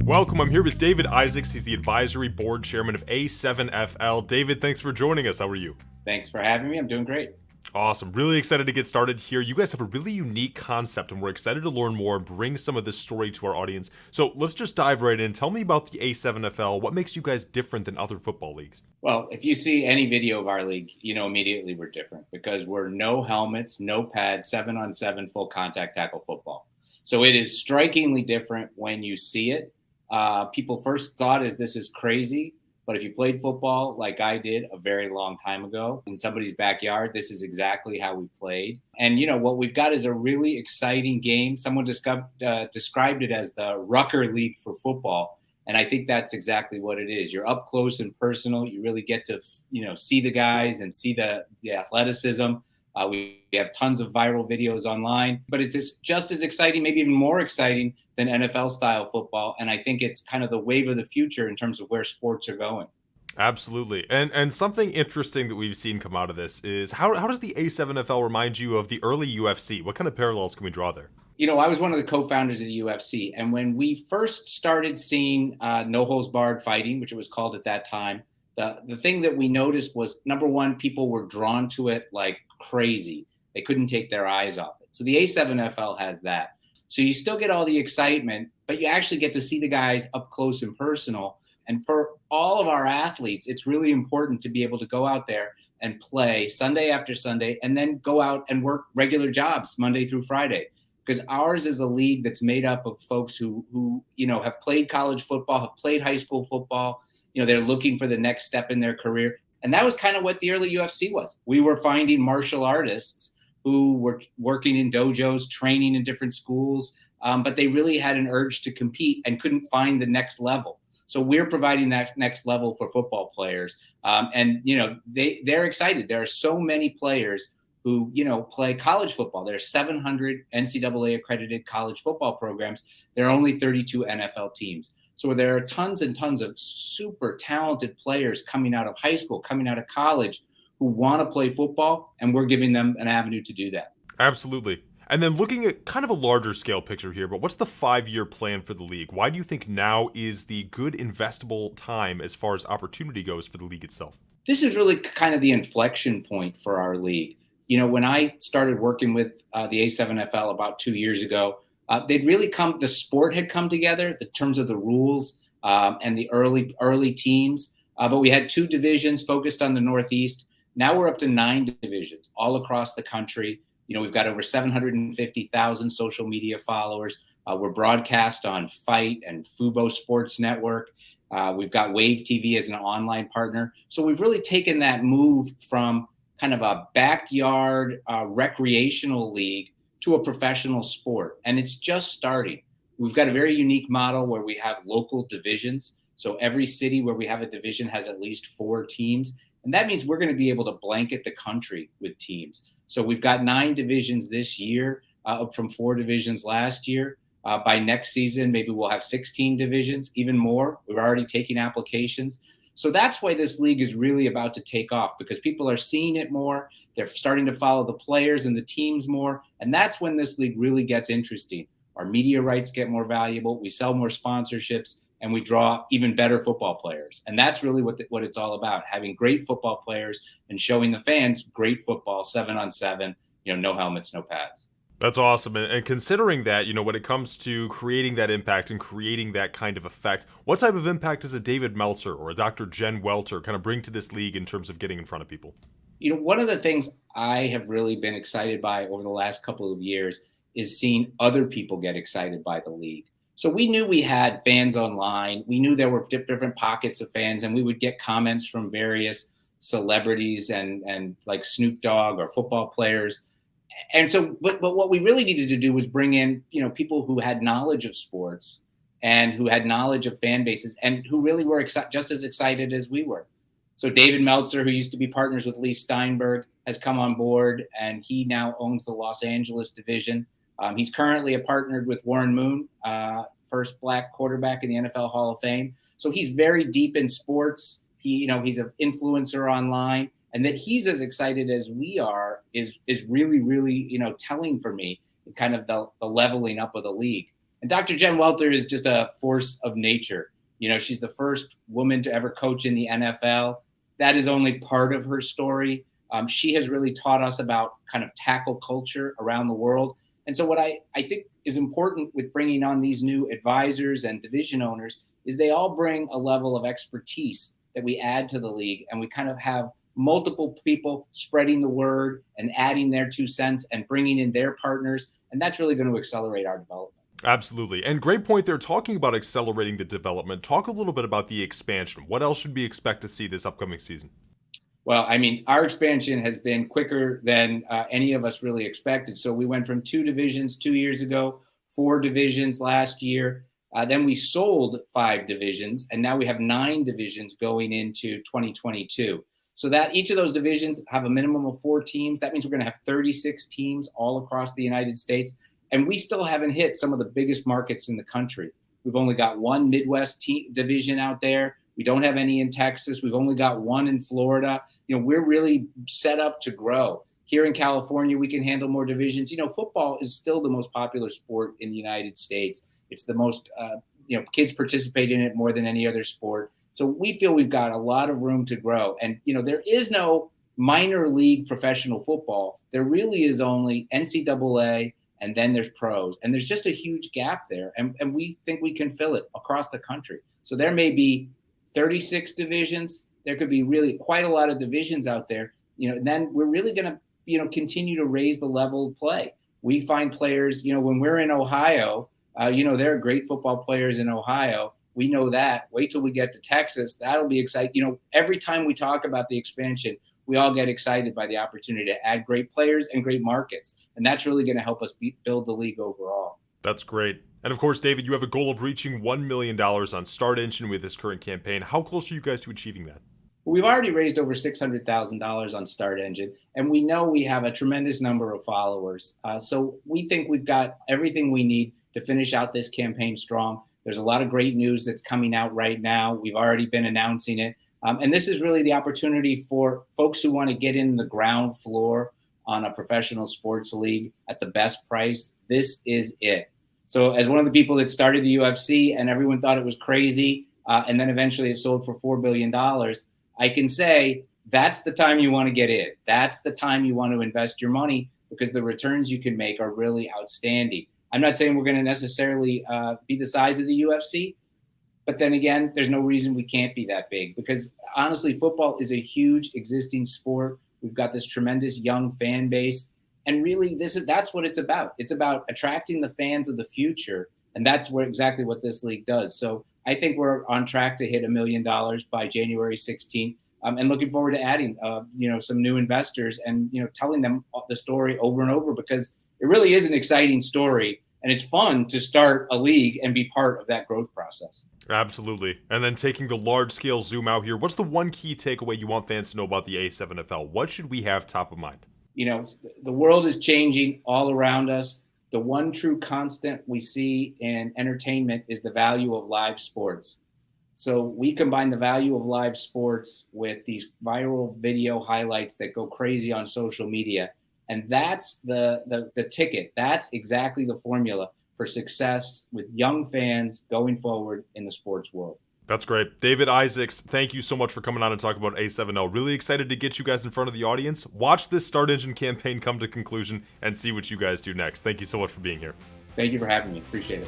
Welcome. I'm here with David Isaacs. He's the advisory board chairman of A7FL. David, thanks for joining us. How are you? Thanks for having me. I'm doing great. Awesome. Really excited to get started here. You guys have a really unique concept, and we're excited to learn more and bring some of this story to our audience. So let's just dive right in. Tell me about the A7FL. What makes you guys different than other football leagues? Well, if you see any video of our league, you know immediately we're different because we're no helmets, no pads, 7-on-7 full contact tackle football. So it is strikingly different when you see it. People first thought this is crazy. But if you played football like I did a very long time ago in somebody's backyard, this is exactly how we played. And, you know, what we've got is a really exciting game. Someone described it as the Rucker League for football. And I think that's exactly what it is. You're up close and personal. You really get to, see the guys and see the athleticism. We have tons of viral videos online, but it's just as exciting, maybe even more exciting than NFL style football. And I think it's kind of the wave of the future in terms of where sports are going. Absolutely. And something interesting that we've seen come out of this is how does the A7FL remind you of the early UFC? What kind of parallels can we draw there? You know, I was one of the co-founders of the UFC. And when we first started seeing no holds barred fighting, which it was called at that time, the thing that we noticed was, number one, people were drawn to it like crazy. They couldn't take their eyes off it. So the A7FL has that. So you still get all the excitement, but you actually get to see the guys up close and personal. And for all of our athletes, it's really important to be able to go out there and play Sunday after Sunday and then go out and work regular jobs Monday through Friday. Because ours is a league that's made up of folks who have played college football, have played high school football. They're looking for the next step in their career. And that was kind of what the early UFC was. We were finding martial artists who were working in dojos, training in different schools, but they really had an urge to compete and couldn't find the next level. So we're providing that next level for football players. They're excited. There are so many players who, play college football. There are 700 NCAA accredited college football programs. There are only 32 NFL teams. So there are tons and tons of super talented players coming out of high school, coming out of college who want to play football, and we're giving them an avenue to do that. Absolutely. And then looking at kind of a larger scale picture here, but what's the 5-year plan for the league? Why do you think now is the good investable time as far as opportunity goes for the league itself? This is really kind of the inflection point for our league. When I started working with the A7FL about 2 years ago, the sport had come together in terms of the rules and the early teams. But we had 2 divisions focused on the Northeast. Now we're up to 9 divisions all across the country. We've got over 750,000 social media followers. We're broadcast on Fight and Fubo Sports Network. We've got Wave TV as an online partner. So we've really taken that move from kind of a backyard recreational league to a professional sport. And it's just starting. We've got a very unique model where we have local divisions. So every city where we have a division has at least 4 teams. And that means we're going to be able to blanket the country with teams. So we've got 9 divisions this year, up from 4 divisions last year. By next season, maybe we'll have 16 divisions, even more. We're already taking applications. So that's why this league is really about to take off, because people are seeing it more. They're starting to follow the players and the teams more. And that's when this league really gets interesting. Our media rights get more valuable. We sell more sponsorships, and we draw even better football players. And that's really what it's all about, having great football players and showing the fans great football, 7-on-7, no helmets, no pads. That's awesome. And considering that, when it comes to creating that impact and creating that kind of effect, what type of impact does a David Meltzer or a Dr. Jen Welter kind of bring to this league in terms of getting in front of people? One of the things I have really been excited by over the last couple of years is seeing other people get excited by the league. So we knew we had fans online. We knew there were different pockets of fans, and we would get comments from various celebrities and like Snoop Dogg or football players. And so, but what we really needed to do was bring in, people who had knowledge of sports and who had knowledge of fan bases and who really were just as excited as we were. So David Meltzer, who used to be partners with Lee Steinberg, has come on board, and he now owns the Los Angeles division. He's currently partnered with Warren Moon, first Black quarterback in the NFL Hall of Fame. So he's very deep in sports. He's an influencer online. And that he's as excited as we are is really, really, telling for me, kind of the leveling up of the league. And Dr. Jen Welter is just a force of nature. She's the first woman to ever coach in the NFL. That is only part of her story. She has really taught us about kind of tackle culture around the world. And so what I think is important with bringing on these new advisors and division owners is they all bring a level of expertise that we add to the league, and we kind of have multiple people spreading the word and adding their 2 cents and bringing in their partners. And that's really going to accelerate our development. Absolutely. And great point there. Talking about accelerating the development, talk a little bit about the expansion. What else should we expect to see this upcoming season? Well, I mean, our expansion has been quicker than any of us really expected. So we went from 2 divisions 2 years ago, 4 divisions last year. Then we sold 5 divisions, and now we have 9 divisions going into 2022. So that each of those divisions have a minimum of 4 teams. That means we're going to have 36 teams all across the United States. And we still haven't hit some of the biggest markets in the country. We've only got 1 Midwest division out there. We don't have any in Texas. We've only got 1 in Florida. We're really set up to grow. Here in California, we can handle more divisions. Football is still the most popular sport in the United States. It's the most, kids participate in it more than any other sport. So we feel we've got a lot of room to grow. And, there is no minor league professional football. There really is only NCAA, and then there's pros. And there's just a huge gap there. And we think we can fill it across the country. So there may be 36 divisions. There could be really quite a lot of divisions out there. And then we're really going to, continue to raise the level of play. We find players, when we're in Ohio, there are great football players in Ohio. We know that. Wait till we get to Texas. That'll be exciting. Every time we talk about the expansion, we all get excited by the opportunity to add great players and great markets. And that's really going to help us build the league overall. That's great. And of course, David, you have a goal of reaching $1 million on Start Engine with this current campaign. How close are you guys to achieving that? We've already raised over $600,000 on Start Engine, and we know we have a tremendous number of followers. So we think we've got everything we need to finish out this campaign strong. There's a lot of great news that's coming out right now. We've already been announcing it. And this is really the opportunity for folks who want to get in the ground floor on a professional sports league at the best price. This is it. So as one of the people that started the UFC and everyone thought it was crazy, and then eventually it sold for $4 billion, I can say that's the time you want to get in. That's the time you want to invest your money, because the returns you can make are really outstanding. I'm not saying we're going to necessarily be the size of the UFC, but then again, there's no reason we can't be that big, because honestly, football is a huge existing sport. We've got this tremendous young fan base. And really, that's what it's about. It's about attracting the fans of the future. And that's exactly what this league does. So I think we're on track to hit $1 million by January 16th. And looking forward to adding, some new investors and, telling them the story over and over, because it really is an exciting story. And it's fun to start a league and be part of that growth process. Absolutely. And then taking the large-scale zoom out here, what's the one key takeaway you want fans to know about the A7FL? What should we have top of mind? The world is changing all around us. The one true constant we see in entertainment is the value of live sports. So we combine the value of live sports with these viral video highlights that go crazy on social media. And that's the ticket. That's exactly the formula for success with young fans going forward in the sports world. That's great. David Isaacs, thank you so much for coming on and talking about A7L. Really excited to get you guys in front of the audience. Watch this Start Engine campaign come to conclusion and see what you guys do next. Thank you so much for being here. Thank you for having me. Appreciate it.